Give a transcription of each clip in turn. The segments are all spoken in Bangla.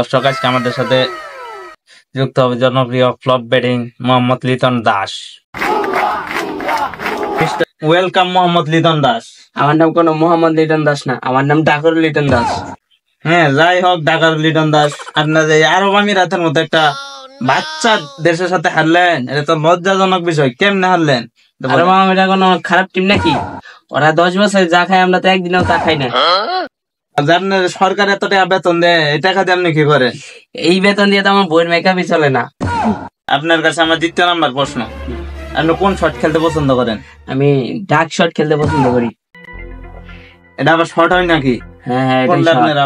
দর্শক আজকে আমাদের সাথে যুক্ত হবে জনপ্রিয় flop batting Mohammad Liton Das. Welcome Mohammad Liton Das. আমার নাম কোনো মোহাম্মদ লিটন দাস না, আমার নাম ডাকর লিটন দাস। হ্যাঁ, যাই হোক, ঢাকার লিটন দাস, আপনাদের আরব আমিরাতের মতো একটা বাচ্চা দেশের সাথে হারলেন, এটা তো লজ্জাজনক বিষয়। কেমনে হারলেন? আরব আমিরাত কোনো খারাপ টিম নাকি? ওরা 10 বছর যা খায় আমরা তো একদিনও তা খাই না। আপনার সরকার এত টাকা বেতন দেয়, এই টাকা দিয়ে আপনি কি করেন? এই বেতন দিয়ে তো আমার বইয়ের মেকআপই চলে না। আপনার কাছে আমার 2 নাম্বার প্রশ্ন, আপনি কোন শট খেলতে পছন্দ করেন? আমি ডাক শট খেলতে পছন্দ করি। এটা আবার শট হয় নাকি? হ্যাঁ, আপনারা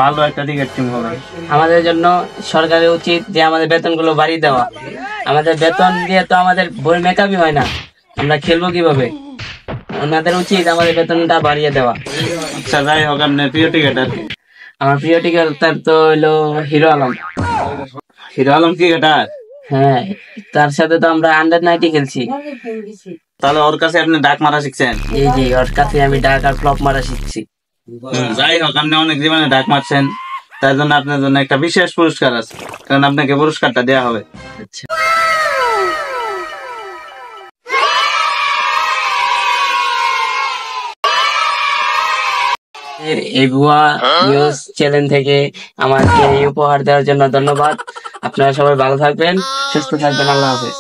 ভালো একটা ক্রিকেট টিম হবে। আমাদের জন্য সরকারের উচিত যে আমাদের বেতন গুলো বাড়িয়ে দেওয়া। আমাদের বেতন দিয়ে তো আমাদের বইয়ের মেকআপই হয় না, আমরা খেলবো কিভাবে? ওনাদের উচিত আমাদের বেতনটা বাড়িয়ে দেওয়া। আচ্ছা, যাই হোক, আপনার প্রিয় ক্রিকেটার? আমার প্রিয় ক্রিকেটার তো হলো hero Alam. Hero Alam cricketer? হ্যাঁ, তার সাথে তো আমরা আন্ডার-90 খেলছি। তাহলে ওর কাছে আপনি ডাক মারা শিখছেন? জি, ওর কাছে আমি ডাক আর ফ্লপ মারা শিখছি। যাই হোক, আপনি অনেক জীবনে ডাক মারছেন, তার জন্য আপনার জন্য একটা বিশেষ পুরস্কার আছে, কারণ আপনাকে পুরস্কারটা দেওয়া হবে। আচ্ছা, এই ভুয়া নিউজ চ্যানেল থেকে আমাকে এই উপহার দেওয়ার জন্য ধন্যবাদ। আপনারা সবাই ভালো থাকবেন, সুস্থ থাকবেন। আল্লাহ হাফেজ।